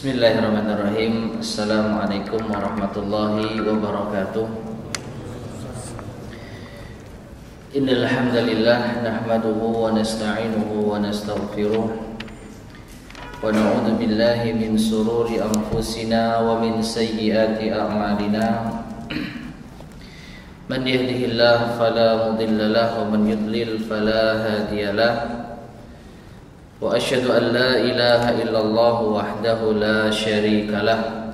Bismillahirrahmanirrahim. Assalamualaikum warahmatullahi wabarakatuh. Innal hamdalillah nahmaduhu wa nasta'inuhu wa nastaghfiruh wa na'udzu billahi min sururi anfusina wa min sayyiati a'malina. Man yahdihillahu fala mudilla lahu wa man yudlil fala hadiyalah. Wa asyhadu an la ilaha illallah wahdahu la syarika lah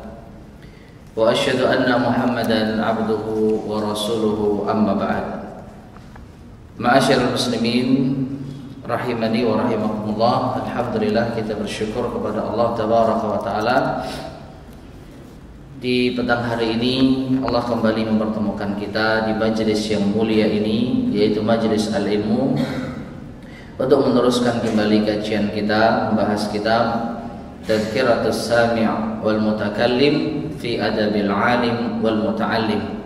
wa asyhadu anna Muhammadan abduhu wa rasuluhu amma ba'd. Ma'asyiral muslimin rahimani wa rahimakumullah. Alhamdulillah, kita bersyukur kepada Allah tabaraka wa taala. Di petang hari ini Allah kembali mempertemukan kita di majelis yang mulia ini, yaitu majelis al-ilmu, untuk meneruskan kembali kajian kita membahas kitab Tadhkiratus Sami' wal Mutakallim fi Adabil Alim wal Muta'allim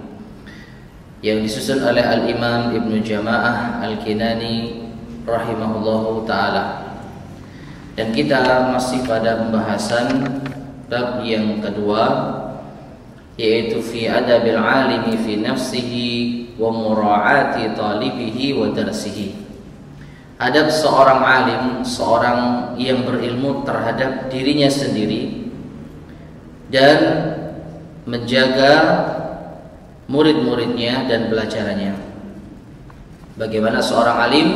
yang disusun oleh Al-Imam Ibnu Jama'ah Al-Kinani rahimahullahu ta'ala. Dan kita masih pada pembahasan bab yang kedua, yaitu fi Adabil Alimi fi nafsihi wa mura'ati talibihi wa darsihi. Adab seorang alim, seorang yang berilmu terhadap dirinya sendiri dan menjaga murid-muridnya dan pelajarannya. Bagaimana seorang alim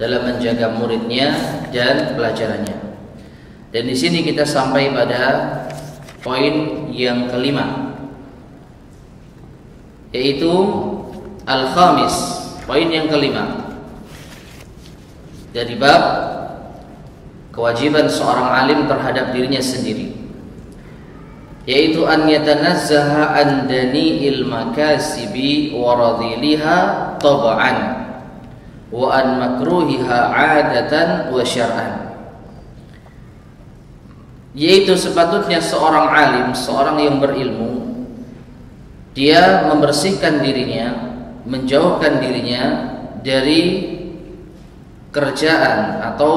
dalam menjaga muridnya dan pelajarannya. Dan di sini kita sampai pada poin yang kelima, yaitu al-khamis, poin yang kelima dari bab kewajiban seorang alim terhadap dirinya sendiri, yaitu an yatanazzaha an dani'il makasibi wa radhiliha tab'an wa an makruhiha 'adatan wa syar'an. Yaitu sepatutnya seorang alim, seorang yang berilmu, dia membersihkan dirinya, menjauhkan dirinya dari kerjaan atau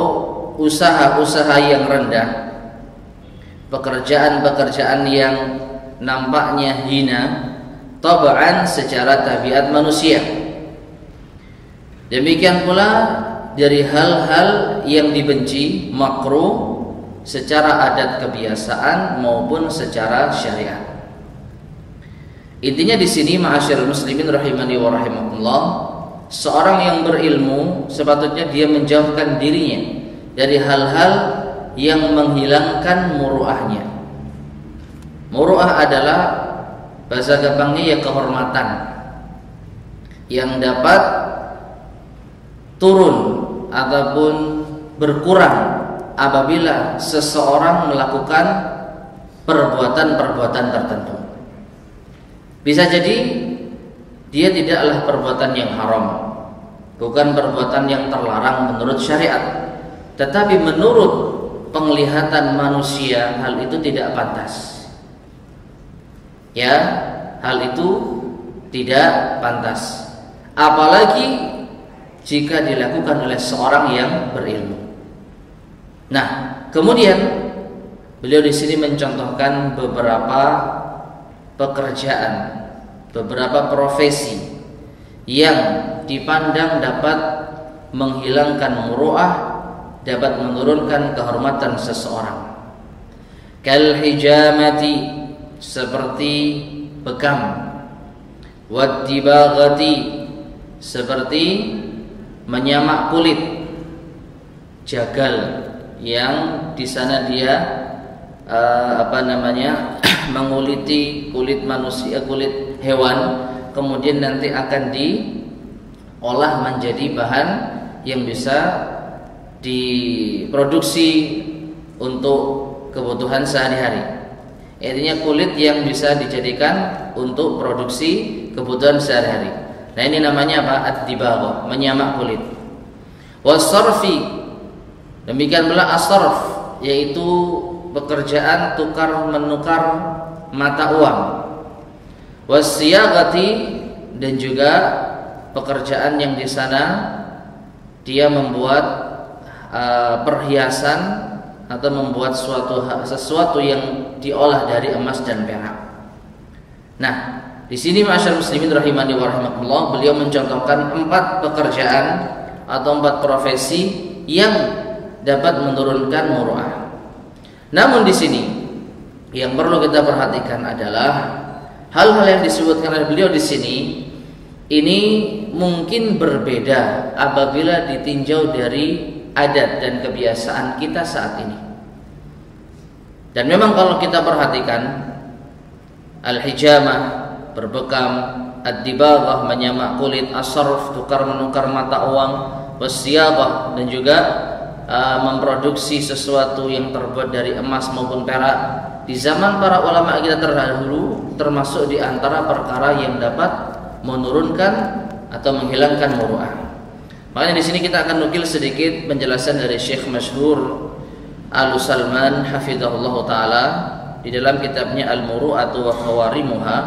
usaha-usaha yang rendah, pekerjaan-pekerjaan yang nampaknya hina, tab'an secara tabiat manusia. Demikian pula dari hal-hal yang dibenci, makruh secara adat kebiasaan maupun secara syariat. Intinya di sini, ma'asyiral muslimin rahimani wa rahimakumullah, seorang yang berilmu sepatutnya dia menjauhkan dirinya dari hal-hal yang menghilangkan muruahnya. Muruah adalah bahasa gampangnya ya kehormatan yang dapat turun ataupun berkurang apabila seseorang melakukan perbuatan-perbuatan tertentu. Bisa jadi dia tidaklah perbuatan yang haram, bukan perbuatan yang terlarang menurut syariat, tetapi menurut penglihatan manusia hal itu tidak pantas. Ya, hal itu tidak pantas, apalagi jika dilakukan oleh seorang yang berilmu. Nah, kemudian beliau di sini mencontohkan beberapa pekerjaan, beberapa profesi yang dipandang dapat menghilangkan muru'ah, dapat menurunkan kehormatan seseorang. Kal hijamati, seperti bekam, waddibagati, seperti menyamak kulit, jagal yang di sana dia menguliti kulit manusia, kulit hewan, kemudian nanti akan diolah menjadi bahan yang bisa diproduksi untuk kebutuhan sehari-hari. Artinya kulit yang bisa dijadikan untuk produksi kebutuhan sehari-hari. Nah, ini namanya apa? Ad-dibaghah, menyamak kulit. Wasarfi, demikian pula as-sarf, yaitu pekerjaan tukar menukar mata uang. Wasiyagati, dan juga pekerjaan yang di sana dia membuat perhiasan atau membuat sesuatu yang diolah dari emas dan perak. Nah, di sini ma'asyiral muslimin rahimani wa rahimakumullah, beliau mencontohkan 4 pekerjaan atau 4 profesi yang dapat menurunkan muru'ah. Namun di sini yang perlu kita perhatikan adalah hal-hal yang disebutkan oleh beliau di sini ini mungkin berbeda apabila ditinjau dari adat dan kebiasaan kita saat ini. Dan memang kalau kita perhatikan al-hijamah, berbekam, ad-dibaghah, menyamak kulit, as-sarf, tukar menukar mata uang, wasyabah, dan juga memproduksi sesuatu yang terbuat dari emas maupun perak. Di zaman para ulama kita terdahulu termasuk di antara perkara yang dapat menurunkan atau menghilangkan muru'ah. Makanya di sini kita akan nukil sedikit penjelasan dari Syekh Masyhur Al-Salman hafizahullah taala di dalam kitabnya Al-Muru'atu wa Khawarimuha,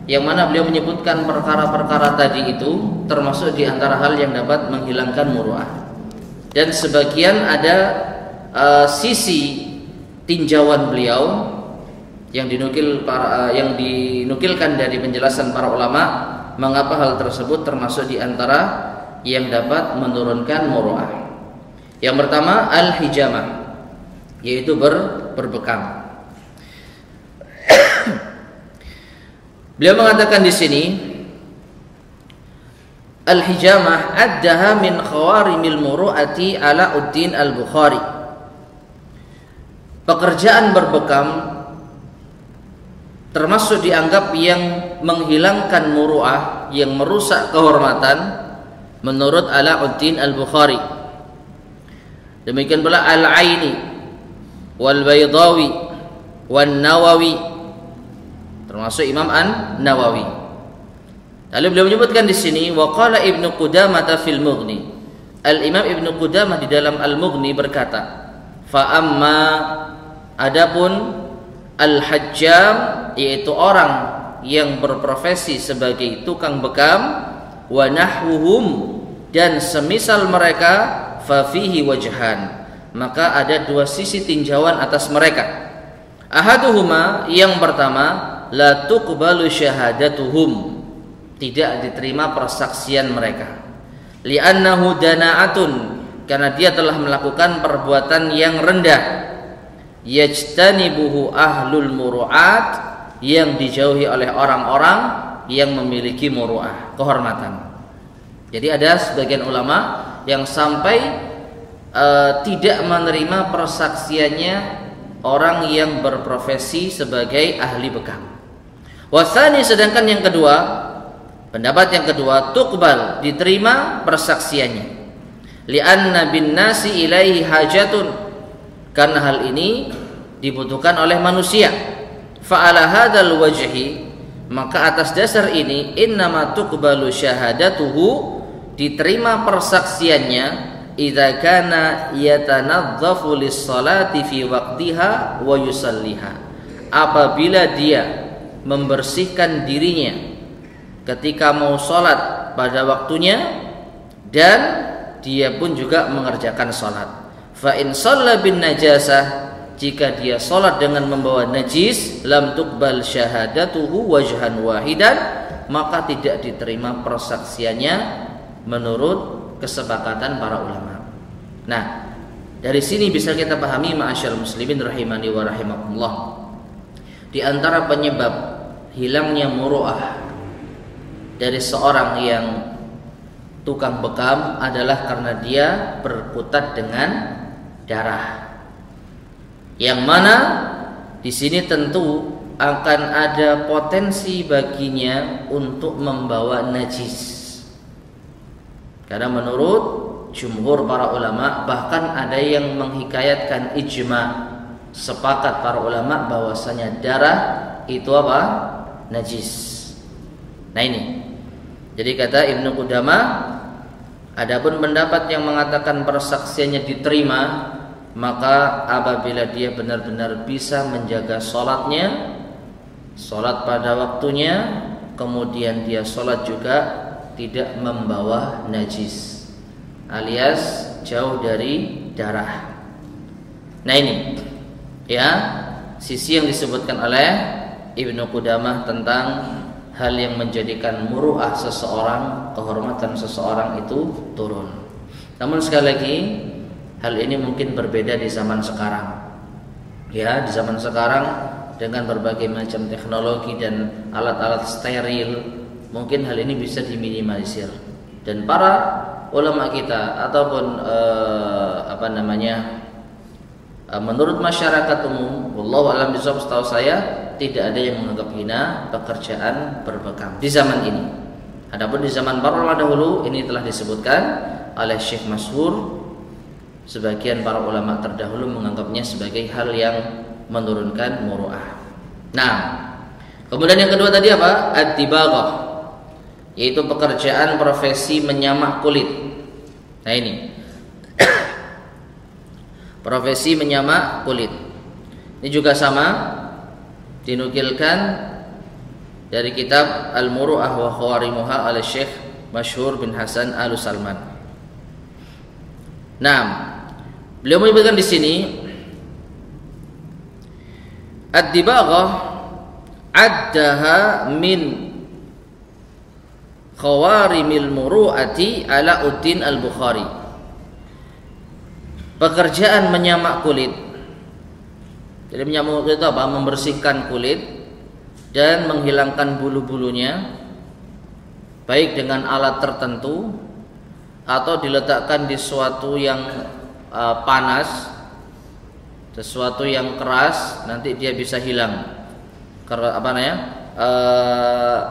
yang mana beliau menyebutkan perkara-perkara tadi itu termasuk di antara hal yang dapat menghilangkan muru'ah. Dan sebagian ada sisi tinjauan beliau yang dinukilkan dari penjelasan para ulama mengapa hal tersebut termasuk di antara yang dapat menurunkan muru'ah. Yang pertama al-hijamah, yaitu berbekam. Beliau mengatakan di sini al-hijamah addaha min khawarimil muru'ati Alauddin al-Bukhari. Pekerjaan berbekam termasuk dianggap yang menghilangkan muru'ah, yang merusak kehormatan menurut Alauddin al-Bukhari. Demikian pula Al-Aini wal Baydawi wan Nawawi, termasuk Imam An-Nawawi. Lalu beliau menyebutkan di sini wa qala Ibnu Qudamah fil Mughni. Al-Imam Ibnu Qudamah di dalam Al-Mughni berkata, fa amma adapun al-hajjam, yaitu orang yang berprofesi sebagai tukang bekam, wa nahwuhum, dan semisal mereka, fa fihi wajhan, maka ada 2 sisi tinjauan atas mereka. Ahaduhuma, yang pertama, la tuqbalu syahadatuhum, tidak diterima persaksian mereka. Li'annahu dana'atun, karena dia telah melakukan perbuatan yang rendah. Yajtanibuhu ahlul muru'at, yang dijauhi oleh orang-orang yang memiliki muru'ah, kehormatan. Jadi ada sebagian ulama yang sampai tidak menerima persaksiannya orang yang berprofesi sebagai ahli bekam. Wasani, sedangkan yang kedua, pendapat yang kedua, tuqbal, diterima persaksiannya. Li'anna bin nasi ilaihi hajatun, karena hal ini dibutuhkan oleh manusia. Fa'ala hadzal wajhi, maka atas dasar ini innama tuqbalu syahadatuhu, diterima persaksiannya, idza kana yatanadzafu lis-salati fi waqtiha wa yusalliha, apabila dia membersihkan dirinya ketika mau salat pada waktunya dan dia pun juga mengerjakan salat. Fa in shalla bin najasah, jika dia salat dengan membawa najis, lam tuqbal syahadatuhu wajhan wahidan, maka tidak diterima persaksiannya menurut kesepakatan para ulama. Nah, dari sini bisa kita pahami ma'asyiral muslimin rahimani wa rahimakumullah, di antara penyebab hilangnya muru'ah dari seorang yang tukang bekam adalah karena dia berkutat dengan darah. Yang mana di sini tentu akan ada potensi baginya untuk membawa najis. Karena menurut jumhur para ulama, bahkan ada yang menghikayatkan ijma, sepakat para ulama bahwasanya darah itu apa? Najis. Nah ini. Jadi kata Ibnu Qudamah, adapun pendapat yang mengatakan persaksiannya diterima, maka apabila dia benar-benar bisa menjaga sholatnya, sholat pada waktunya, kemudian dia sholat juga tidak membawa najis, alias jauh dari darah. Nah ini ya sisi yang disebutkan oleh Ibnu Qudamah tentang hal yang menjadikan muru'ah seseorang, kehormatan seseorang itu turun. Namun sekali lagi hal ini mungkin berbeda di zaman sekarang. Ya, di zaman sekarang dengan berbagai macam teknologi dan alat-alat steril, mungkin hal ini bisa diminimalisir. Dan para ulama kita ataupun menurut masyarakat umum, wallahu a'lam bishawab, setahu saya tidak ada yang menganggap hina pekerjaan berbekam di zaman ini. Adapun di zaman para ulama dahulu ini telah disebutkan oleh Syekh Masyhur, sebagian para ulama terdahulu menganggapnya sebagai hal yang menurunkan muru'ah. Nah, kemudian yang kedua tadi apa? Ad-dibaghah, yaitu pekerjaan profesi menyamak kulit. Nah ini profesi menyamak kulit. Ini juga sama dinukilkan dari kitab Al-Muru'ah wa Khawarimuha oleh Syekh Masyhur bin Hasan Al-Salman. Nah, beliau menyebutkan di sini ad-dibaghah addaha min khawarimil muru'ati Alauddin Al-Bukhari. Pekerjaan menyamak kulit. Jadi menyamak kulit itu apa? Membersihkan kulit dan menghilangkan bulu-bulunya, baik dengan alat tertentu atau diletakkan di sesuatu yang panas, sesuatu yang keras, nanti dia bisa hilang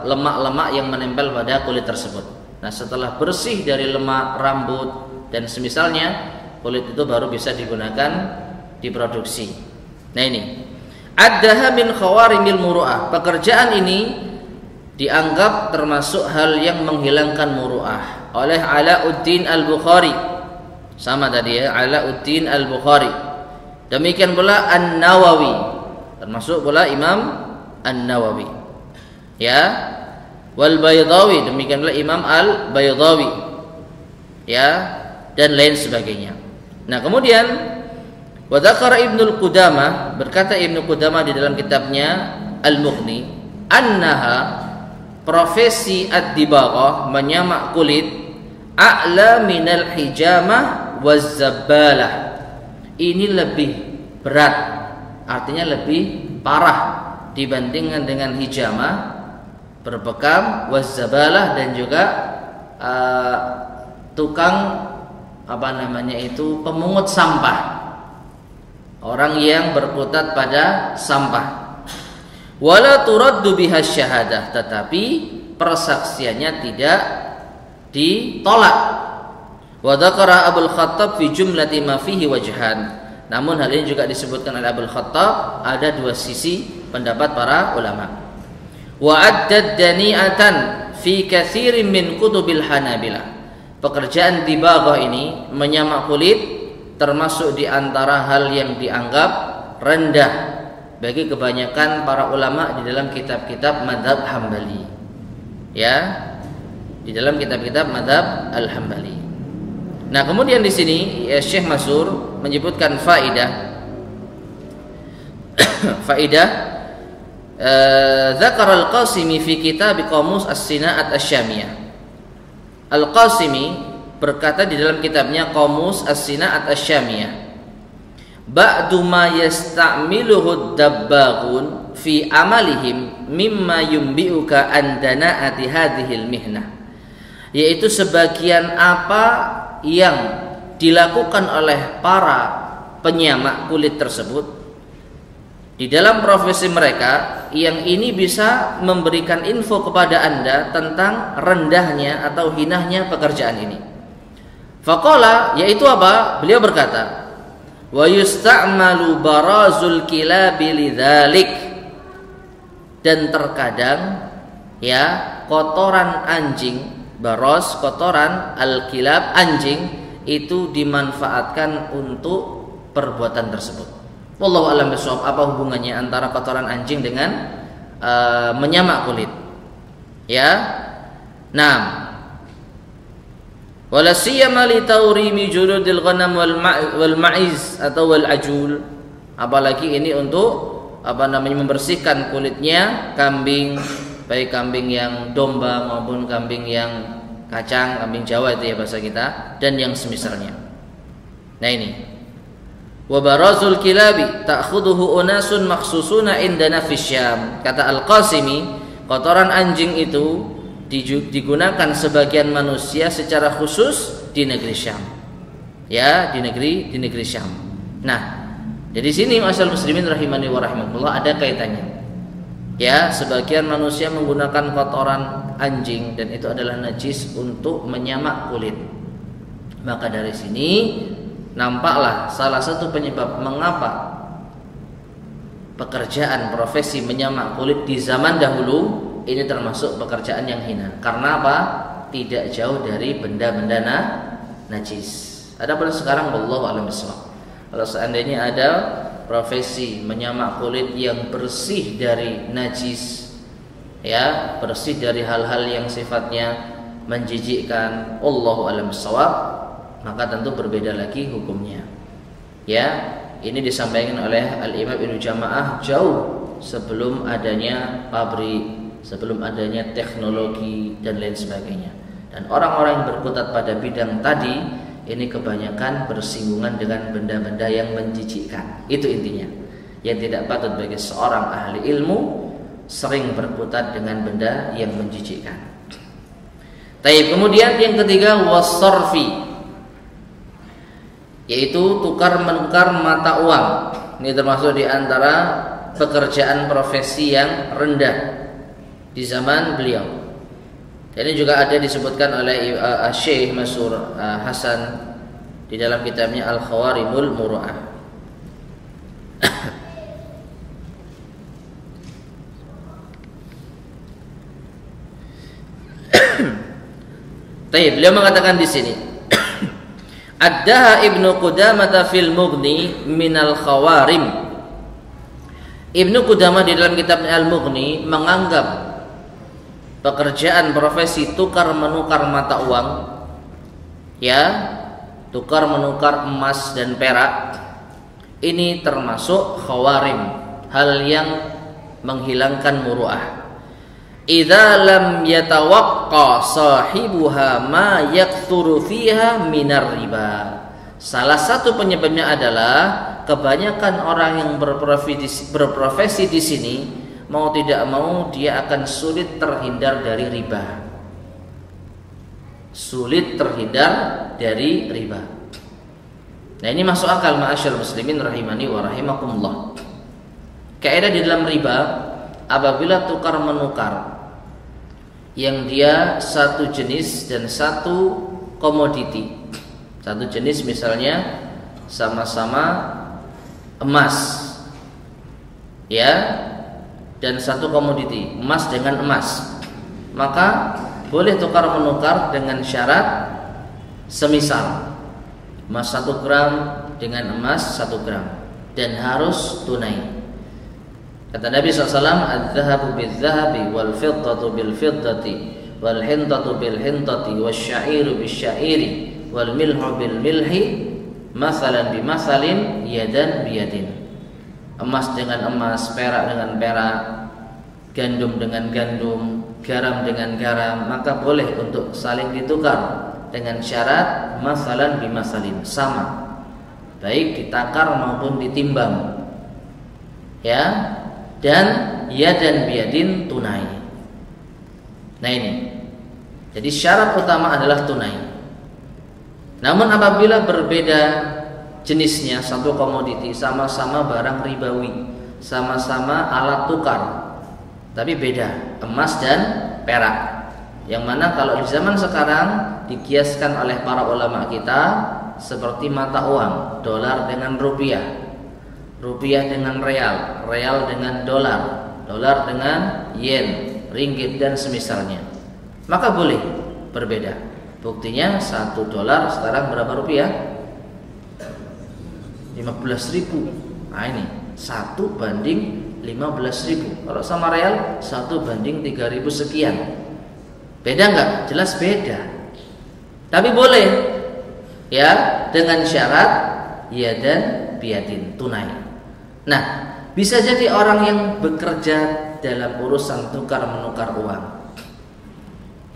lemak-lemak yang menempel pada kulit tersebut. Nah, setelah bersih dari lemak rambut dan semisalnya, kulit itu baru bisa digunakan diproduksi. Nah ini addaha min khawarimil muru'ah. Pekerjaan ini dianggap termasuk hal yang menghilangkan muru'ah oleh Alauddin Al-Bukhari. Sama tadi ya, Alauddin Al-Bukhari. Demikian pula An-Nawawi, termasuk pula Imam An-Nawawi. Ya, wal Baydawi, demikian pula Imam Al-Baydawi. Ya, dan lain sebagainya. Nah, kemudian wa dzakara Ibnu Qudamah, berkata Ibnu Qudamah di dalam kitabnya Al-Mughni, annaha, profesi ad-dibaghah menyamak kulit, a'la minal hijamah waz zabbalah. Ini lebih berat, artinya lebih parah dibandingkan dengan hijamah, berbekam, waz zabalah, dan juga tukang pemungut sampah, orang yang berkutat pada sampah. Wala turaddu biha syahadah, tetapi persaksiannya tidak ditolak. Wa dzakara Abul Khattab fi jumlati ma fihi wajhan. Namun hal ini juga disebutkan oleh Abul Khattab, ada dua sisi pendapat para ulama. Wa addad dani'atan fi katsirin min kutubil Hanabilah. Pekerjaan dibaghah ini menyamak kulit termasuk di antara hal yang dianggap rendah bagi kebanyakan para ulama di dalam kitab-kitab mazhab Hambali. Ya, di dalam kitab-kitab mazhab Al-Hambali. Nah, kemudian di sini ya, Syekh Masyhur menyebutkan faidah Zakar Al-Qasimi fi kitab Qamus As-Sina'at Asy-Syamiyah. Al-Qasimi berkata di dalam kitabnya Qamus As-Sina'at Asy-Syamiyah, ba'du ma yasta'miluhu ad-dabbaghun fi amalihim mimma yumbi'uka an dana'ati hadhil mihnah, yaitu sebagian apa yang dilakukan oleh para penyamak kulit tersebut di dalam profesi mereka, yang ini bisa memberikan info kepada Anda tentang rendahnya atau hinahnya pekerjaan ini. Faqala, yaitu apa? Beliau berkata, wa yusta'malu barazul kilabi lidzalik, dan terkadang ya kotoran anjing, baraz, kotoran al-kilab, anjing, itu dimanfaatkan untuk perbuatan tersebut. Wallahu a'lam bishawab. Apa hubungannya antara kotoran anjing dengan menyamak kulit? Ya. Nah, Wala siyama li tawrimi juludil ghanam wal ma'iz atau wal ajul. Apalagi ini untuk membersihkan kulitnya kambing, baik kambing yang domba maupun kambing yang kacang, kambing Jawa itu ya bahasa kita, dan yang semisalnya. Nah ini. Wa barazul kilabi ta'khuduhu unasun makhsusuna indana fi Syam. Kata Al-Qasimi, kotoran anjing itu digunakan sebagian manusia secara khusus di negeri Syam. Ya, di negeri Syam. Nah, jadi sini masyaallah muslimin rahimani wa rahimakumullah ada kaitannya. Ya, sebagian manusia menggunakan kotoran anjing dan itu adalah najis untuk menyamak kulit. Maka dari sini nampaklah salah satu penyebab mengapa pekerjaan profesi menyamak kulit di zaman dahulu ini termasuk pekerjaan yang hina. Karena apa? Tidak jauh dari benda-benda najis. Adapun sekarang wallahu a'lam bishawab. Kalau seandainya ada profesi menyamak kulit yang bersih dari najis, ya, bersih dari hal-hal yang sifatnya menjijikkan, wallahu a'lam bishawab, maka tentu berbeda lagi hukumnya. Ya, ini disampaikan oleh Al-Imam Ibnu Jamaah jauh sebelum adanya pabrik, sebelum adanya teknologi dan lain sebagainya. Dan orang-orang yang berkutat pada bidang tadi ini kebanyakan bersinggungan dengan benda-benda yang menjijikkan. Itu intinya. Yang tidak patut bagi seorang ahli ilmu sering berkutat dengan benda yang menjijikkan. Taib. Kemudian yang ketiga wasarfi, yaitu tukar menukar mata uang. Ini termasuk di antara pekerjaan profesi yang rendah di zaman beliau. Ini juga ada disebutkan oleh Syekh Mansur Hasan di dalam kitabnya Al-Khawarimul Muru'ah. Baik, beliau mengatakan di sini Addaha Ibnu Qudamah fil Mughni minal khawarim. Ibnu Qudamah di dalam kitabnya Al-Mughni menganggap pekerjaan profesi tukar menukar mata uang, ya, tukar menukar emas dan perak, ini termasuk khawarim, hal yang menghilangkan muru'ah. Idza lam yatawaqqa sahibuha ma yakthuru fiha minar riba. Salah satu penyebabnya adalah kebanyakan orang yang berprofesi di sini mau tidak mau dia akan sulit terhindar dari riba. Sulit terhindar dari riba. Nah, ini masuk akal ma'asyar muslimin rahimani wa rahimakumullah. Kaidah di dalam riba, apabila tukar menukar yang dia satu jenis dan satu komoditi. Satu jenis misalnya sama-sama emas, ya, dan satu komoditi emas dengan emas, maka boleh tukar menukar dengan syarat semisal emas 1 gram dengan emas 1 gram dan harus tunai. Kata Nabi SAW, "Adz-dzahabu bil-dzahabi wal-fiddatu bil-fiddati wal-hintatu bil-hintati wasy-sya'iru bisy-sya'iri wal-milhu bil-milhi masalan bimasalin yadan biyadin." Emas dengan emas, perak dengan perak, gandum dengan gandum, garam dengan garam, maka boleh untuk saling ditukar dengan syarat masalan bimasalin, sama, baik ditakar maupun ditimbang, ya, dan yadan biyadin, tunai. Nah ini, jadi syarat utama adalah tunai. Namun apabila berbeda jenisnya, satu komoditi, sama-sama barang ribawi, sama-sama alat tukar, tapi beda, emas dan perak, yang mana kalau di zaman sekarang dikiaskan oleh para ulama kita seperti mata uang, dolar dengan rupiah, rupiah dengan real, real dengan dolar, dolar dengan yen, ringgit dan semisalnya, maka boleh berbeda. Buktinya 1 dolar sekarang berapa rupiah? 15.000. Nah ini 1 banding 15.000. Kalau sama real 1 banding 3.000 sekian. Beda enggak? Jelas beda. Tapi boleh ya dengan syarat yadan biyadin, tunai. Nah, bisa jadi orang yang bekerja dalam urusan tukar menukar uang,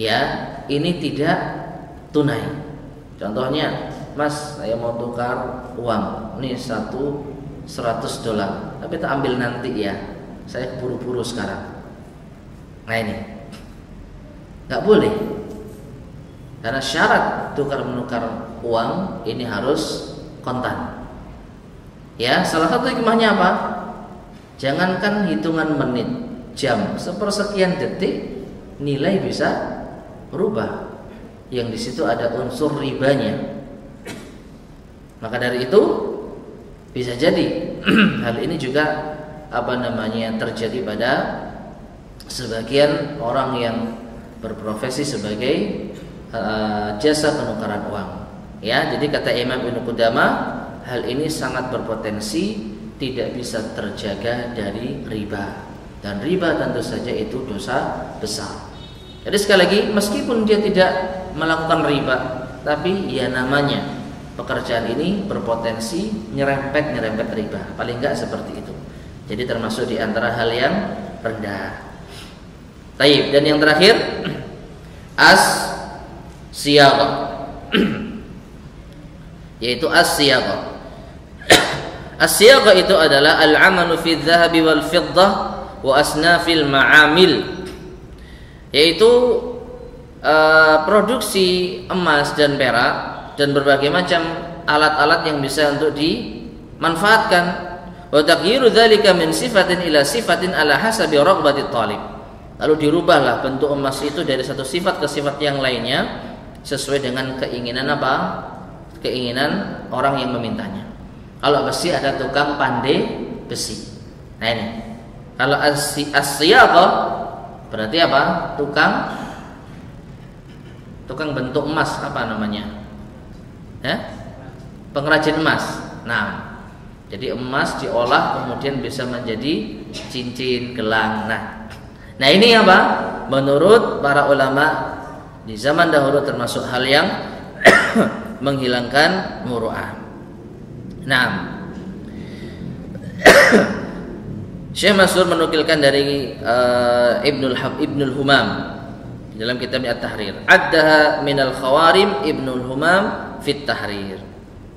ya ini tidak tunai. Contohnya, Mas, saya mau tukar uang, ini $100, tapi tak ambil nanti ya, saya buru-buru sekarang. Nah ini nggak boleh, karena syarat tukar menukar uang ini harus kontan. Ya, salah satu hikmahnya apa? Jangankan hitungan menit, jam, sepersekian detik nilai bisa berubah. Yang di situ ada unsur ribanya. Maka dari itu bisa jadi hal ini juga terjadi pada sebagian orang yang berprofesi sebagai jasa penukaran uang. Ya, jadi kata Imam Ibnu Qudamah, hal ini sangat berpotensi tidak bisa terjaga dari riba. Dan riba tentu saja itu dosa besar. Jadi sekali lagi, meskipun dia tidak melakukan riba, tapi ya namanya pekerjaan ini berpotensi nyerempet riba. Paling enggak seperti itu. Jadi termasuk di antara hal yang rendah. Taib. Dan yang terakhir, as-siyaqah, yaitu as-siyaqah. As-siyaqah itu adalah al-amalu fi adh-dhahabi wal fiddah wa asnafil ma'amil, yaitu produksi emas dan perak dan berbagai macam alat-alat yang bisa untuk dimanfaatkan. Wa taghyiru dzalika min sifatin ila sifatin ala hasabi raghbati talib. Lalu dirubahlah bentuk emas itu dari satu sifat ke sifat yang lainnya sesuai dengan keinginan apa? Keinginan orang yang memintanya. Kalau besi ada tukang pandai besi. Nah ini. Kalau as-siyaqah berarti apa? Tukang bentuk emas, apa namanya? Pengrajin emas. Nah, jadi emas diolah kemudian bisa menjadi cincin, gelang. Nah ini apa? Menurut para ulama di zaman dahulu termasuk hal yang menghilangkan muru'ah. Nah, Syekh Mansur menukilkan dari Ibnul Humam dalam kitabnya At-Tahrir. Addaha minal khawarim Ibnul Humam fit Tahrir.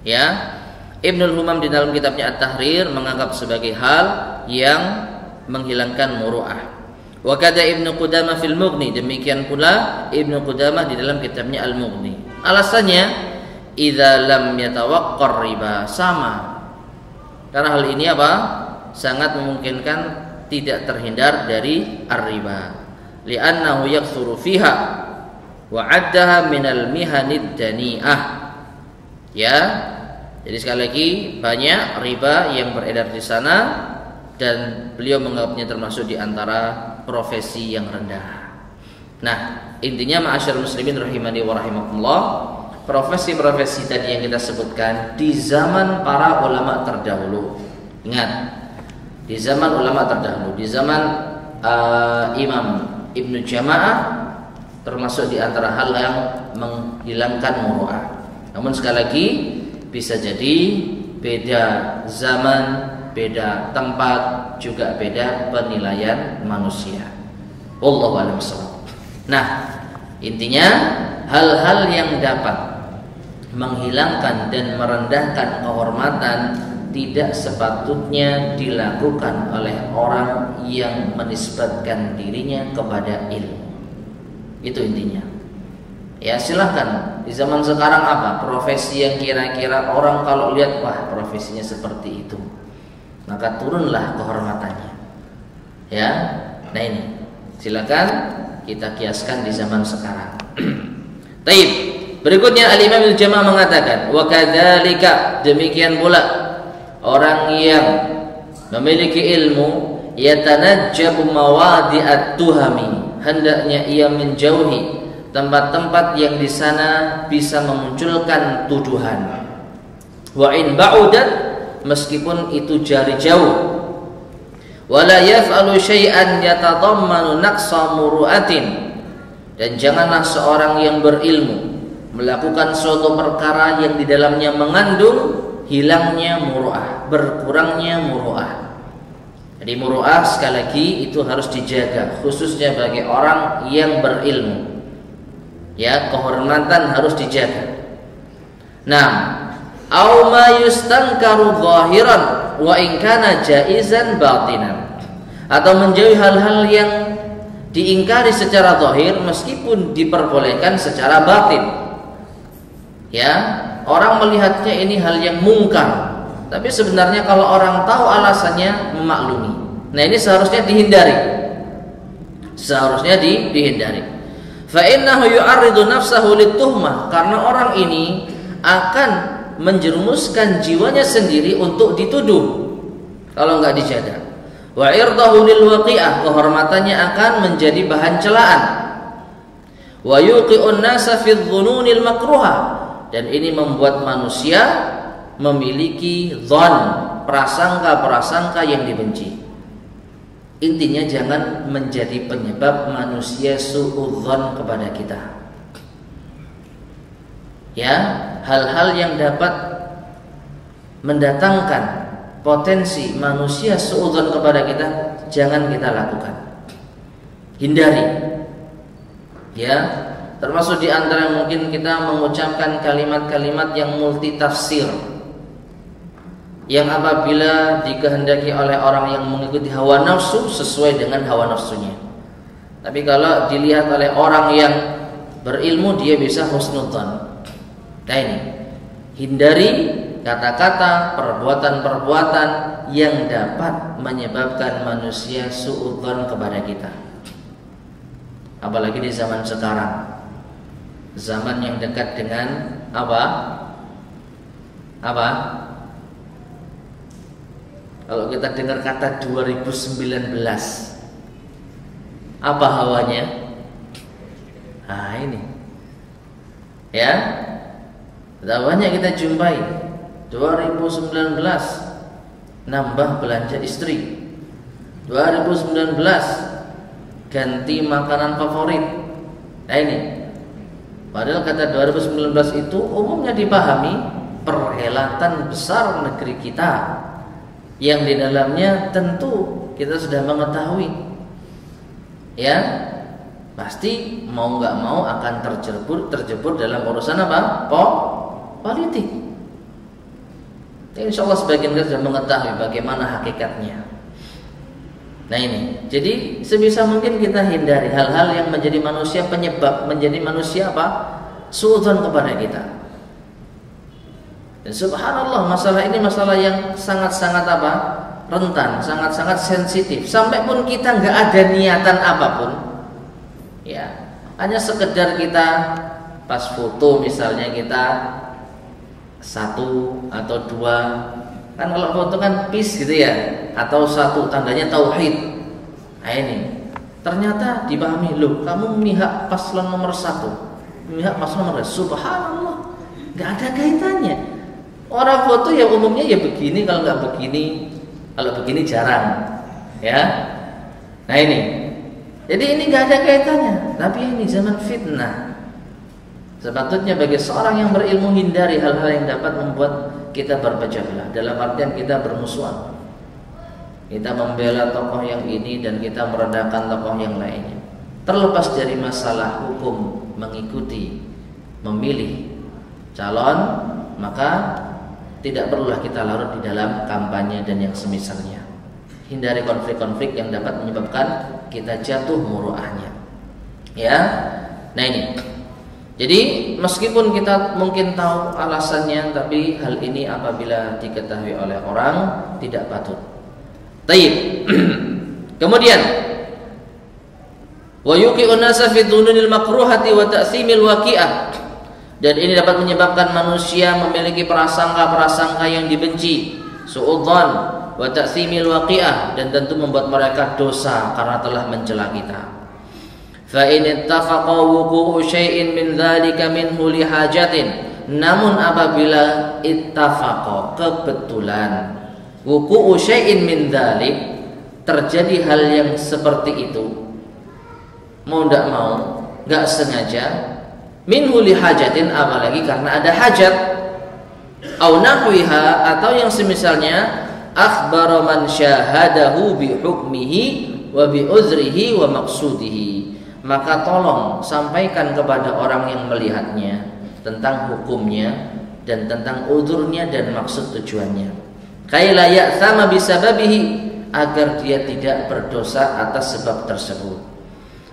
Ya, Ibnul Humam di dalam kitabnya At-Tahrir menganggap sebagai hal yang menghilangkan muru'ah. Wa kada Ibnu Qudamah fil Mughni, demikian pula Ibnu Qudamah di dalam kitabnya Al-Mughni. Alasannya idza lam yatawaqqar riba, sama. Karena hal ini apa? Sangat memungkinkan tidak terhindar dari ar-riba. Li'annahu yaktsuru fiha wa 'addaha minal mihanid dani'ah. Ya. Jadi sekali lagi banyak riba yang beredar di sana dan beliau menganggapnya termasuk di antara profesi yang rendah. Nah, intinya ma'asyarul muslimin rahimani wa rahimakumullah, profesi-profesi tadi yang kita sebutkan di zaman para ulama terdahulu. Ingat, di zaman ulama terdahulu, di zaman Imam Ibnu Jama'ah, termasuk di antara hal yang menghilangkan muru'ah. Namun sekali lagi bisa jadi beda zaman, beda tempat, juga beda penilaian manusia. Wallahu a'lam bishawab. Nah, intinya hal-hal yang dapat menghilangkan dan merendahkan kehormatan tidak sepatutnya dilakukan oleh orang yang menisbatkan dirinya kepada ilmu. Itu intinya. Ya silahkan, di zaman sekarang apa? Profesi yang kira-kira orang kalau lihat, wah profesinya seperti itu, maka turunlah kehormatannya. Ya, nah ini silakan kita kiaskan di zaman sekarang. Taib. Berikutnya Al-Imam Ibnu Jama'ah mengatakan, wa kadzalika, demikian pula orang yang memiliki ilmu yatanajjabu mawadi'at tuhami, hendaknya ia menjauhi tempat-tempat yang di sana bisa memunculkan tuduhan. Wa in ba'udat, meskipun itu jari jauh. Wala yaf'alu syai'an yatadammanu naqsa muru'atin, dan janganlah seorang yang berilmu melakukan suatu perkara yang di dalamnya mengandung hilangnya muru'ah, berkurangnya muru'ah. Jadi muru'ah sekali lagi itu harus dijaga, khususnya bagi orang yang berilmu. Ya, kehormatan harus dijaga. Nah, au ma yustankaru zahiran wa in kana jaizan batinan. Atau menjauhi hal-hal yang diingkari secara zahir meskipun diperbolehkan secara batin. Ya, orang melihatnya ini hal yang mungkar, tapi sebenarnya kalau orang tahu alasannya memaklumi. Nah, ini seharusnya dihindari. Seharusnya dihindari. Fa innahu yu'arridu nafsahu lituhmah, karena orang ini akan menjerumuskan jiwanya sendiri untuk dituduh kalau enggak dijaga. Wa irdahu lil waqi'ah, kehormatannya akan menjadi bahan celaan. Wa yuqi'un nasa fi dhununil makruhah, dan ini membuat manusia memiliki dzan, prasangka-prasangka yang dibenci. Intinya jangan menjadi penyebab manusia suudzon kepada kita. Ya, hal-hal yang dapat mendatangkan potensi manusia suudzon kepada kita jangan kita lakukan. Hindari. Ya, termasuk di antara mungkin kita mengucapkan kalimat-kalimat yang multi tafsir, yang apabila dikehendaki oleh orang yang mengikuti hawa nafsu sesuai dengan hawa nafsunya. Tapi kalau dilihat oleh orang yang berilmu, dia bisa husnudzan. Nah, ini hindari kata-kata, perbuatan-perbuatan yang dapat menyebabkan manusia suudzon kepada kita. Apalagi di zaman sekarang, zaman yang dekat dengan apa? Kalau kita dengar kata 2019, apa hawanya? Nah, ini. Ya. Banyak kita jumpai 2019 nambah belanja istri, 2019 ganti makanan favorit. Nah, ini. Padahal kata 2019 itu umumnya dipahami perhelatan besar negeri kita, yang di dalamnya tentu kita sudah mengetahui, ya, pasti mau nggak mau akan terjebur dalam urusan apa? Politik. Insya Allah sebagian kita sudah mengetahui bagaimana hakikatnya. Nah, ini, jadi sebisa mungkin kita hindari hal-hal yang menjadi manusia penyebab, menjadi manusia apa? Suudzon kepada kita. Dan subhanallah, masalah ini masalah yang sangat-sangat apa? Rentan, sangat-sangat sensitif. Sampai pun kita nggak ada niatan apapun, ya, hanya sekedar kita pas foto misalnya kita satu atau dua, kan kalau foto kan peace gitu ya, atau satu tandanya tauhid. Nah, ini ternyata dipahami, loh kamu memihak paslon nomor 1, memihak paslon nomor 2. Subhanallah, nggak ada kaitannya. Orang foto ya umumnya ya begini, kalau nggak begini, kalau begini jarang, ya. Nah, ini, jadi ini nggak ada kaitannya. Tapi ini zaman fitnah. Sepatutnya bagi seorang yang berilmu hindari hal-hal yang dapat membuat kita berpecah belah. Dalam artian kita bermusuhan, kita membela tokoh yang ini dan kita merendahkan tokoh yang lainnya. Terlepas dari masalah hukum mengikuti, memilih calon, maka tidak perlulah kita larut di dalam kampanye dan yang semisalnya. Hindari konflik-konflik yang dapat menyebabkan kita jatuh muruahnya. Ya, nah ini. Jadi meskipun kita mungkin tahu alasannya, tapi hal ini apabila diketahui oleh orang tidak patut. Taib. Kemudian wa yuqi'un nasa fi dhununil makruhati wa ta'simil waqi'ah. Dan ini dapat menyebabkan manusia memiliki prasangka-prasangka yang dibenci, suudzon wa ta'simil waqi'ah, dan tentu membuat mereka dosa karena telah mencela kita. Fa in ittafaqa wuqu'u syai'in min dzalika minhu li hajatin, namun apabila ittafaqa, kebetulan, wuqu'u syai'in min dzalik, terjadi hal yang seperti itu, mau tidak mau, nggak sengaja, minhu li hajatin, apalagi karena ada hajat, au nahwiha, atau yang semisalnya, akhbara man syahadahu bi hukmihi wa bi uzrihi wa maqsudihi, maka tolong sampaikan kepada orang yang melihatnya tentang hukumnya dan tentang uzurnya dan maksud tujuannya, kaila ya'thama bisababihi, agar dia tidak berdosa atas sebab tersebut,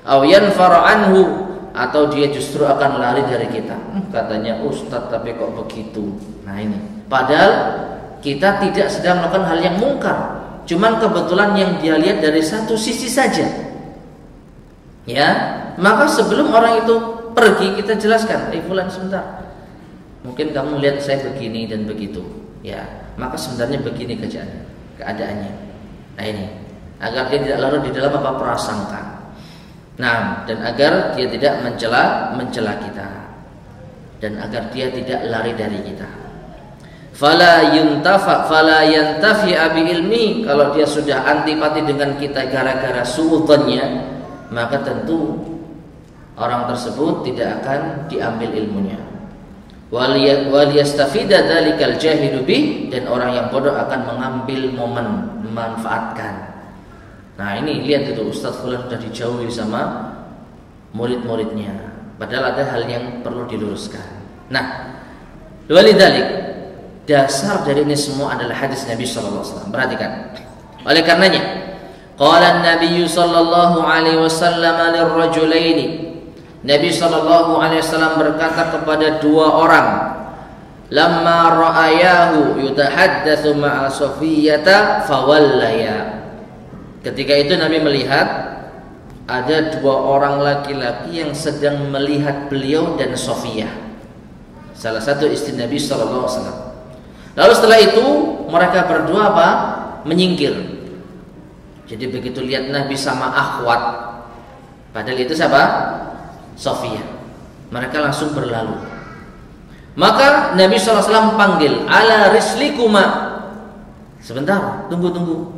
aw yanfara anhu, atau dia justru akan lari dari kita. Katanya Ustadz tapi kok begitu. Nah ini, padahal kita tidak sedang melakukan hal yang mungkar, cuman kebetulan yang dia lihat dari satu sisi saja. Ya, maka sebelum orang itu pergi kita jelaskan, fulan sebentar, mungkin kamu lihat saya begini dan begitu. Ya, maka sebenarnya begini keadaannya. Nah ini, agar dia tidak larut di dalam apa prasangka. Nah, dan agar dia tidak mencela kita, dan agar dia tidak lari dari kita. Fala yantafi bi ilmi, kalau dia sudah antipati dengan kita gara-gara suudzannya, maka tentu orang tersebut tidak akan diambil ilmunya. Wal yastafida dzalikal jahilu bih, dan orang yang bodoh akan mengambil momen, memanfaatkan. Nah ini lihat itu, Ustadz Fulan sudah dijauhi sama murid-muridnya, padahal ada hal yang perlu diluruskan. Nah, walidzalik, dasar dari ini semua adalah hadis Nabi sallallahu alaihi wasallam. Perhatikan. Oleh karenanya, qala an-nabiy sallallahu alaihi wasallam lirrajulaini, Nabi sallallahu alaihi wasallam berkata kepada dua orang, lamma ra'ayahu yutahaddatsu ma'a Safiyata fawallaya. Ketika itu Nabi melihat ada dua orang laki-laki yang sedang melihat beliau dan Safiyah, salah satu istri Nabi sallallahu alaihi wasallam. Lalu setelah itu mereka berdua apa? Menyingkir. Jadi begitu lihat Nabi sama akhwat, padahal itu siapa? Safiyah. Mereka langsung berlalu. Maka Nabi sallallahu alaihi wasallam panggil, ala rislikuma. Sebentar, tunggu.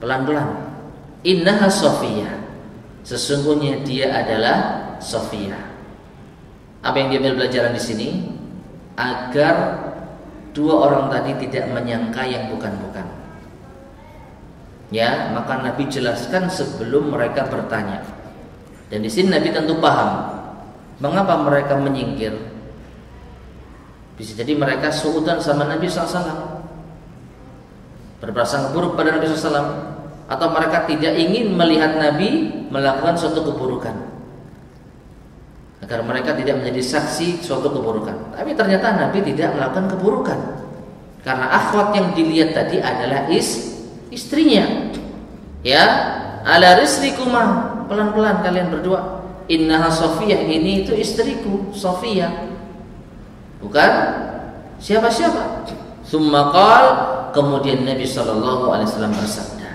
Pelan-pelan. Innaha Safiyah, sesungguhnya dia adalah Safiyah. Apa yang diambil pelajaran di sini? Agar dua orang tadi tidak menyangka yang bukan-bukan. Ya, maka Nabi jelaskan sebelum mereka bertanya. Dan di sini Nabi tentu paham mengapa mereka menyingkir. Bisa jadi mereka suudzon sama Nabi SAW, berprasangka buruk pada Nabi SAW, atau mereka tidak ingin melihat Nabi melakukan suatu keburukan, agar mereka tidak menjadi saksi suatu keburukan. Tapi ternyata Nabi tidak melakukan keburukan, karena akhwat yang dilihat tadi adalah istrinya. Ya, ala rislikuma, pelan-pelan kalian berdua. Innaha Safiyah, ini itu istriku Safiyah, bukan siapa-siapa. Tsumma qala, kemudian Nabi sallallahu alaihi wasallam bersabda,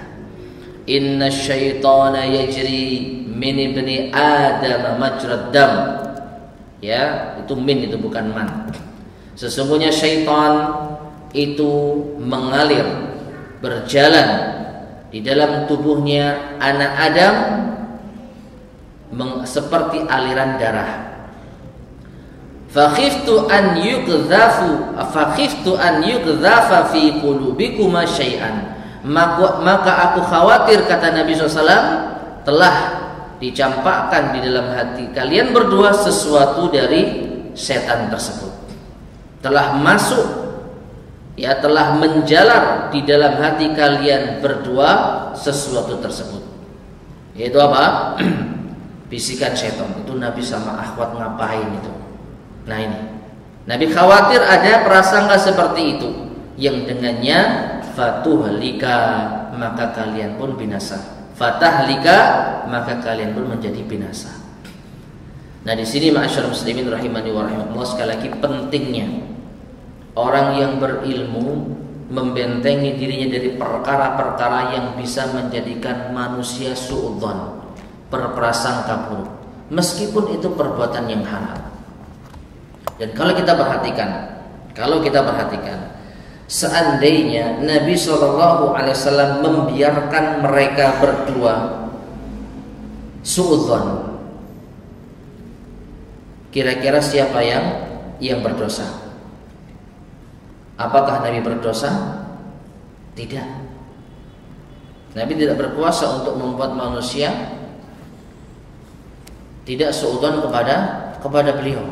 inna syaitana yajri min ibni Adam majrad dam. Ya, itu min, itu bukan man. Sesungguhnya syaitan itu mengalir, berjalan di dalam tubuhnya anak Adam seperti aliran darah. Fakhiftu an yuqdhafa fi qulubikuma syai'an. Maka aku khawatir, kata Nabi SAW, telah dicampakkan di dalam hati kalian berdua sesuatu dari setan tersebut. Telah masuk, ya, telah menjalar di dalam hati kalian berdua sesuatu tersebut. Yaitu apa? Bisikan setan. Itu Nabi sama akhwat ngapain itu? Nah ini, Nabi khawatir ada prasangka seperti itu, yang dengannya fatuhlika, maka kalian pun binasa. Fatahlika, maka kalian pun menjadi binasa. Nah di sini ma'asyarul muslimin rahimani wa rahimakumullah, sekali lagi pentingnya orang yang berilmu membentengi dirinya dari perkara-perkara yang bisa menjadikan manusia suudzon, berprasangka buruk, meskipun itu perbuatan yang haram. Dan kalau kita perhatikan, seandainya Nabi SAW membiarkan mereka berdua suudzon, Kira-kira siapa yang berdosa? Apakah Nabi berdosa? Tidak. Nabi tidak berkuasa untuk membuat manusia tidak suudzon kepada beliau.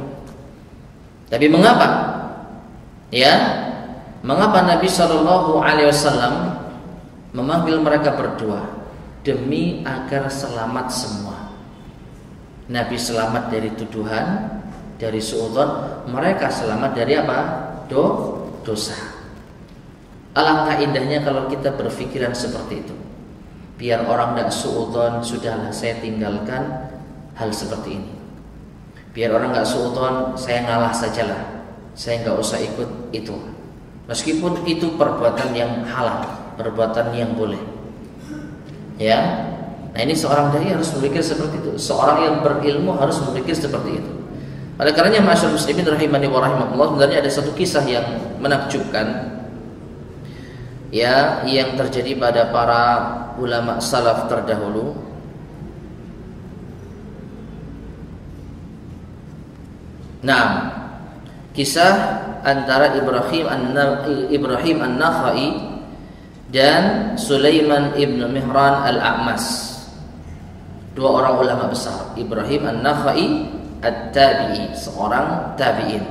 Tapi mengapa? Mengapa Nabi Shallallahu Alaihi Wasallam memanggil mereka berdua? Demi agar selamat semua. Nabi selamat dari tuduhan, dari suudzon, mereka selamat dari apa? Dosa. Alangkah indahnya kalau kita berpikiran seperti itu. Biar orang tidak suudzon, sudahlah saya tinggalkan hal seperti ini. Biar orang nggak suudzon, saya ngalah sajalah. Saya nggak usah ikut itu. Meskipun itu perbuatan yang halal, perbuatan yang boleh. Nah ini seorang dai harus berpikir seperti itu. Seorang yang berilmu harus berpikir seperti itu. Oleh karenanya masyaallah muslimin rahimani wa rahimakumullah, sebenarnya ada satu kisah yang menakjubkan yang terjadi pada para ulama salaf terdahulu. Nah, kisah antara Ibrahim An-Nakhai dan Sulaiman ibn Mihran Al-A'mas. Dua orang ulama besar, Ibrahim An-Nakhai At-Tabi'i, seorang tabi'in,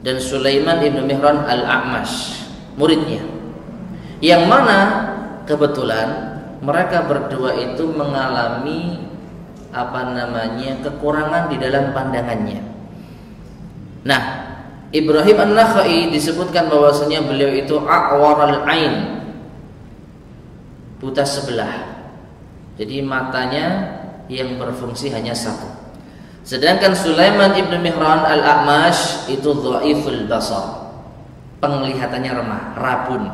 dan Sulaiman ibn Mihran Al-A'mas, muridnya. Yang mana kebetulan mereka berdua itu mengalami kekurangan di dalam pandangannya. Nah, Ibrahim An-Nakhai disebutkan bahwasanya beliau itu a'waral ain, buta sebelah. Jadi matanya yang berfungsi hanya satu. Sedangkan Sulaiman ibn Mihran Al-A'mash itu dhaiful basar, penglihatannya remah, rabun.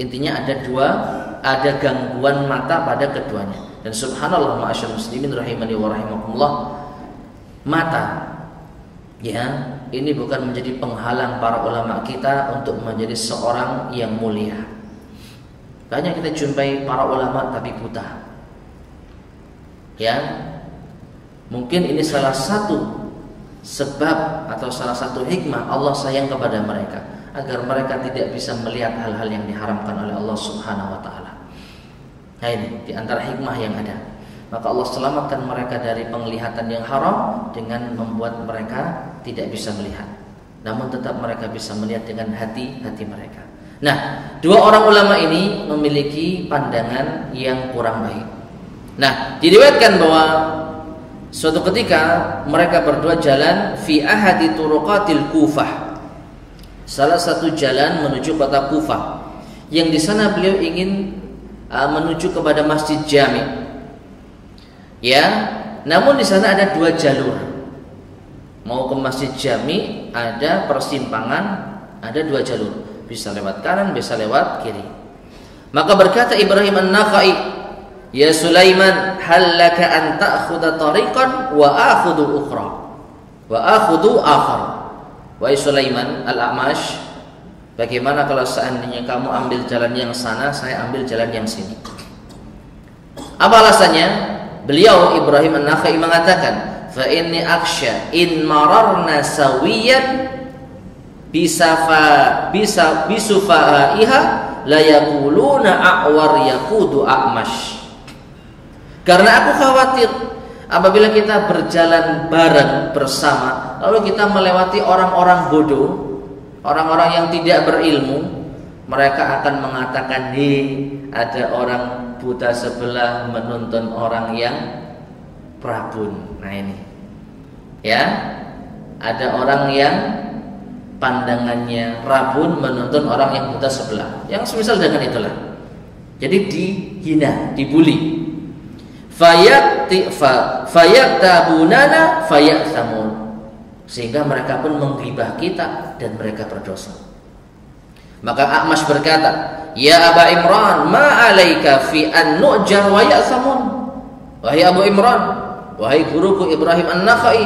Intinya ada gangguan mata pada keduanya. Dan subhanallah ma'asyarul muslimin rahimani wa rahimakumullah, mata ini bukan menjadi penghalang para ulama kita untuk menjadi seorang yang mulia. Banyak kita jumpai para ulama tapi buta. Mungkin ini salah satu sebab atau salah satu hikmah Allah sayang kepada mereka, agar mereka tidak bisa melihat hal-hal yang diharamkan oleh Allah Subhanahu wa taala. Nah, ini di antara hikmah yang ada. Maka Allah selamatkan mereka dari penglihatan yang haram dengan membuat mereka tidak bisa melihat. Namun tetap mereka bisa melihat dengan hati-hati mereka. Nah, dua orang ulama ini memiliki pandangan yang kurang baik. Nah, diriwayatkan bahwa suatu ketika mereka berdua jalan fi ahadi turuqatil Kufah, salah satu jalan menuju kota Kufah, yang di sana beliau ingin menuju kepada Masjid Jami'. Namun di sana ada dua jalur. Mau ke Masjid Jami' ada persimpangan, ada dua jalur, bisa lewat kanan, bisa lewat kiri. Maka berkata Ibrahim An-Nakhai, "Ya Sulaiman, hal laka an ta'khudha tariqan wa akhudhu ukhra wa akhudhu akhar." Wahai Sulaiman Al-A'mash, bagaimana kalau seandainya kamu ambil jalan yang sana, saya ambil jalan yang sini? Apa alasannya? Beliau Ibrahim An-Nakhai mengatakan, "Fa inni akhsha in mararna sawiyan bisufaiha la yaquluna a'war yaqudu a'mash." Karena aku khawatir apabila kita berjalan bareng bersama, lalu kita melewati orang-orang bodoh, orang-orang yang tidak berilmu, mereka akan mengatakan, ada orang buta sebelah menuntun orang yang prabun. Nah ini, ada orang yang pandangannya rabun menuntun orang yang buta sebelah, yang semisal dengan itulah. Jadi dihina, dibuli. Fayaktabunana fayaksamun, sehingga mereka pun menggibah kita dan mereka berdosa. Maka A'mash berkata, "Ya Aba Imran, ma alaika fi an nu'jar wa ya'samun." Wahai Abu Imran, wahai guruku Ibrahim An-Nakhai,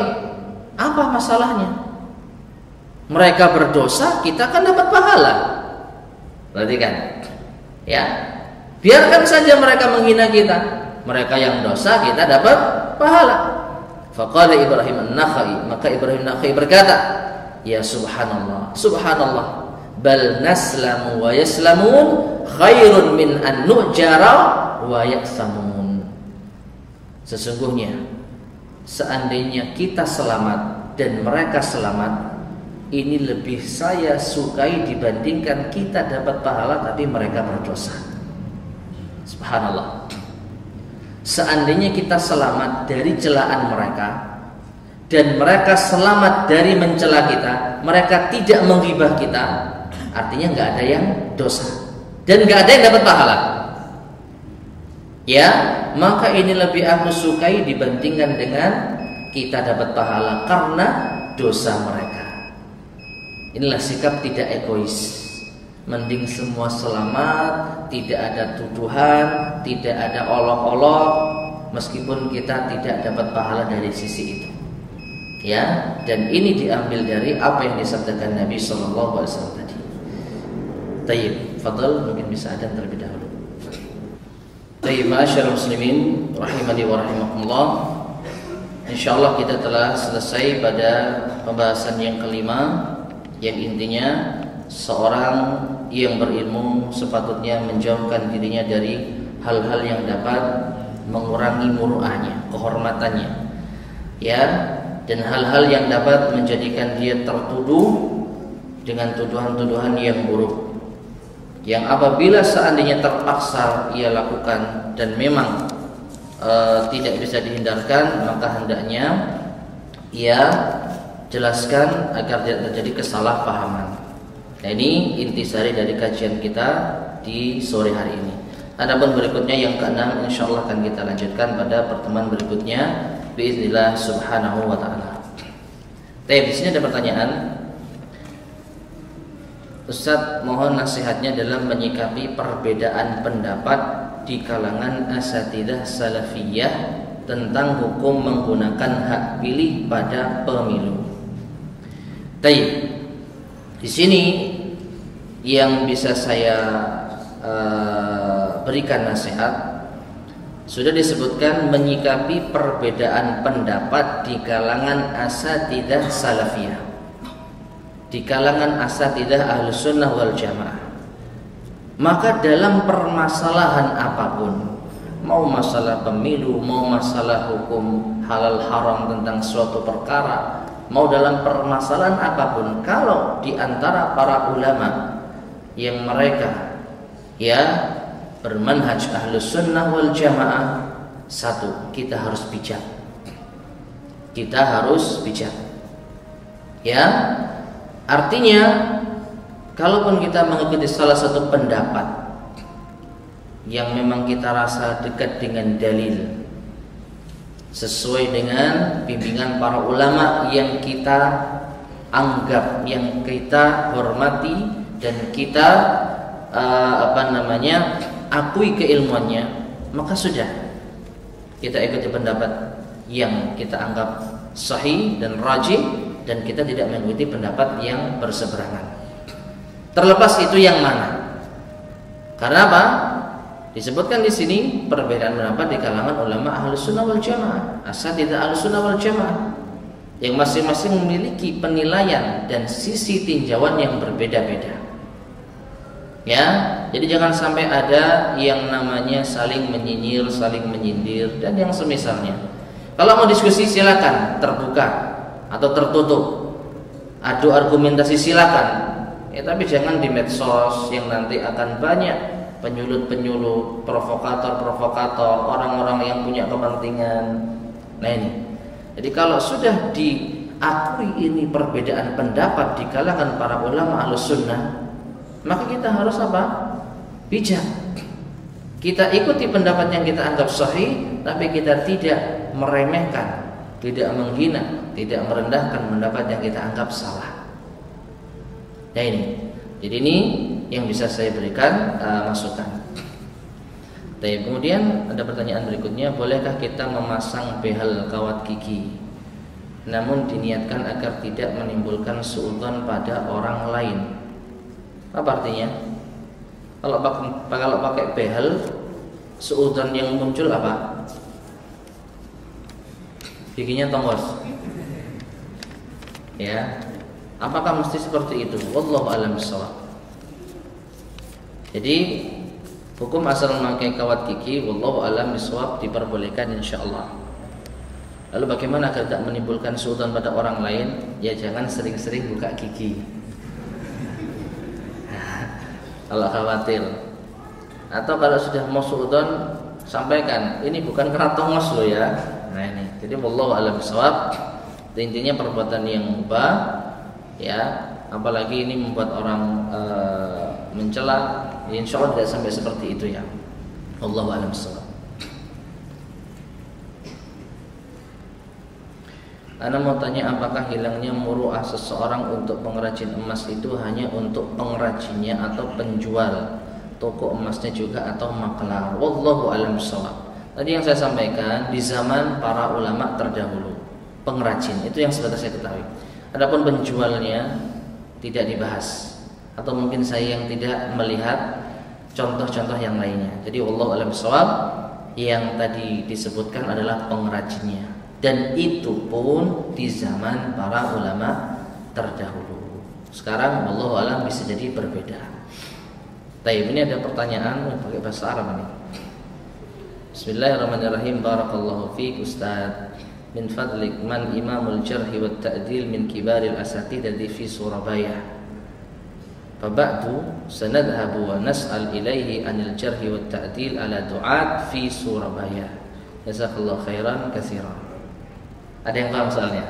apa masalahnya? Mereka berdosa, kita kan dapat pahala. Berarti kan? Biarkan saja mereka menghina kita. Mereka yang dosa, kita dapat pahala. Faqala Ibrahim an-Nakhai, maka Ibrahim an-Nakhai berkata, ya subhanallah, subhanallah, bal naslamu wa yaslamun khairun min an nu'jara wa yaksamun. Sesungguhnya seandainya kita selamat dan mereka selamat, ini lebih saya sukai dibandingkan kita dapat pahala tapi mereka berdosa. Subhanallah. Seandainya kita selamat dari celaan mereka dan mereka selamat dari mencela kita, mereka tidak menghibah kita, artinya nggak ada yang dosa dan nggak ada yang dapat pahala. Ya, maka ini lebih aku sukai dibandingkan dengan kita dapat pahala karena dosa mereka. Inilah sikap tidak egois. Mending semua selamat, tidak ada tuduhan, tidak ada olok-olok, meskipun kita tidak dapat pahala dari sisi itu. Ya, dan ini diambil dari apa yang disabdakan Nabi Sallallahu Alaihi Wasallam tadi. Tayyib, fadl, mungkin bisa ada terlebih dahulu. Tayyib, ma'asyiral muslimin, rahimani wa rahimakumullah. Insyaallah kita telah selesai pada pembahasan yang kelima, yang intinya seorang yang berilmu sepatutnya menjauhkan dirinya dari hal-hal yang dapat mengurangi muruahnya, kehormatannya, ya, dan hal-hal yang dapat menjadikan dia tertuduh dengan tuduhan-tuduhan yang buruk, yang apabila seandainya terpaksa ia lakukan dan memang tidak bisa dihindarkan, maka hendaknya ia jelaskan agar tidak terjadi kesalahpahaman. Nah, ini intisari dari kajian kita di sore hari ini. Adapun berikutnya yang keenam, insyaallah akan kita lanjutkan pada pertemuan berikutnya biiznillah subhanahu wa ta'ala. Di sini ada pertanyaan, Ustaz, mohon nasihatnya dalam menyikapi perbedaan pendapat di kalangan asatidzah salafiyah tentang hukum menggunakan hak pilih pada pemilu. Di sini yang bisa saya berikan nasihat, sudah disebutkan menyikapi perbedaan pendapat di kalangan asatidzah salafiyah, di kalangan asatidzah Ahlus Sunnah wal Jamaah. Maka dalam permasalahan apapun, mau masalah pemilu, mau masalah hukum halal haram tentang suatu perkara, mau dalam permasalahan apapun, kalau di antara para ulama yang mereka ya bermanhaj Ahlus Sunnah wal Jamaah, satu, kita harus bijak. Kita harus bijak. Ya, artinya kalaupun kita mengikuti salah satu pendapat yang memang kita rasa dekat dengan dalil, sesuai dengan bimbingan para ulama yang kita anggap, yang kita hormati dan kita akui keilmuannya, maka sudah kita ikuti pendapat yang kita anggap sahih dan rajih, dan kita tidak mengikuti pendapat yang berseberangan. Terlepas itu yang mana? Karena apa? Disebutkan di sini perbedaan pendapat di kalangan ulama Ahlus Sunnah wal Jamaah, asatidzah Ahlus Sunnah wal Jamaah, yang masing-masing memiliki penilaian dan sisi tinjauan yang berbeda-beda. Ya, jadi jangan sampai ada yang namanya saling menyinyir, saling menyindir dan yang semisalnya. Kalau mau diskusi silakan, terbuka atau tertutup. Adu argumentasi silakan. Ya, tapi jangan di medsos yang nanti akan banyak penyulut-penyulut, provokator-provokator, orang-orang yang punya kepentingan. Nah ini. Jadi kalau sudah diakui ini perbedaan pendapat di kalangan para ulama Ahlus Sunnah, maka kita harus apa? Bijak. Kita ikuti pendapat yang kita anggap sahih, tapi kita tidak meremehkan, tidak menghina, tidak merendahkan pendapat yang kita anggap salah. Nah ini. Jadi ini yang bisa saya berikan masukan. Kemudian ada pertanyaan berikutnya, bolehkah kita memasang behel kawat gigi namun diniatkan agar tidak menimbulkan suudzon pada orang lain? Apa artinya? Kalau pakai behel, suudzon yang muncul apa? giginya tongos. Ya, apakah mesti seperti itu? Wallahu a'lam bishawab. Jadi hukum asal memakai kawat gigi, wallahu a'lam bishawab, diperbolehkan insyaallah. Lalu bagaimana agar tidak menimbulkan suudzon pada orang lain? Ya jangan sering-sering buka gigi. Kalau khawatir. Atau kalau sudah mau suudzon, sampaikan, ini bukan kena tongos loh ya. Nah ini. Jadi wallahu a'lam bishawab. Intinya perbuatan yang mubah, ya, apalagi ini membuat orang mencela, insya Allah tidak sampai seperti itu ya. Wallahu a'lam bishawab. Ana mau tanya, apakah hilangnya muruah seseorang untuk pengrajin emas itu hanya untuk pengrajinnya atau penjual toko emasnya juga atau makelar? Wallahu a'lam bishawab. Tadi yang saya sampaikan di zaman para ulama terdahulu, pengrajin itu yang sudah saya ketahui. Adapun penjualnya tidak dibahas, atau mungkin saya yang tidak melihat contoh-contoh yang lainnya. Jadi wallahu a'lam bishawab, yang tadi disebutkan adalah pengrajinnya. Dan itu pun di zaman para ulama terdahulu. Sekarang wallahu a'lam bisa jadi berbeda. Baik, ini ada pertanyaan pakai bahasa Arab ini. Bismillahirrahmanirrahim. Barakallahu fiik Ustaz. Min fadlik, man imamul jarhi wat ta'dil min kibaril asatidati fi Surabaya. Faba'du sanadhabu wa nas'al ilaihi anil jarhi wat ta'dil ala du'at fi Surabaya. Jazakallahu khairan katsiran. Ada yang paham soalnya?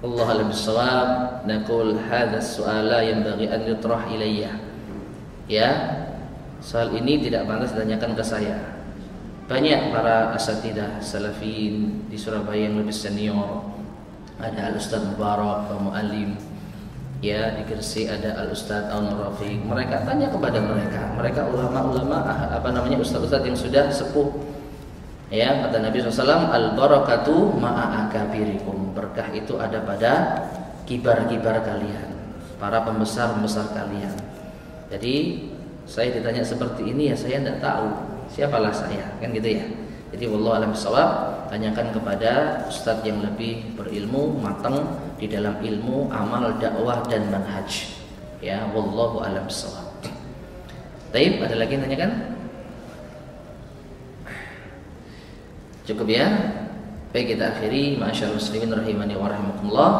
Allah alam bisawab. Naqul hadha su'ala yanbaghi an yutrah ilayya. Ya, soal ini tidak pantas ditanyakan ke saya. Banyak para asatidah salafin di Surabaya yang lebih senior. Ada Al-Ustaz Mubarak, Pak Mu'alim. Ya, di Gresik ada Al-Ustaz Al-Rafiq. Mereka tanya kepada mereka. Mereka ulama-ulama, ustaz-ustaz yang sudah sepuh. Ya, kata Nabi SAW, al-barakatu ma'a akabirikum. Berkah itu ada pada kibar-kibar kalian, para pembesar-pembesar kalian. Jadi saya ditanya seperti ini, ya saya tidak tahu siapalah saya, kan gitu ya. Jadi wallahu a'lam bishawab, tanyakan kepada ustadz yang lebih berilmu, matang di dalam ilmu, amal, dakwah dan manhaj. Ya, wallahu a'lam bishawab. Taib, ada lagi yang tanyakan? Cukup ya. Baik, kita akhiri. Ma'asyarul muslimin rahimani wa rahimakumullah.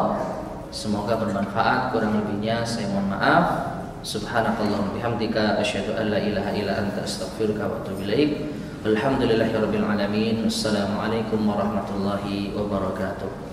Semoga bermanfaat. Kurang lebihnya saya mohon maaf. Subhanakallahumma bihamdika asyhadu an la ilaha illa anta astaghfiruka wa atubu ilaik. Alhamdulillahirabbil alamin. Assalamualaikum warahmatullahi wabarakatuh.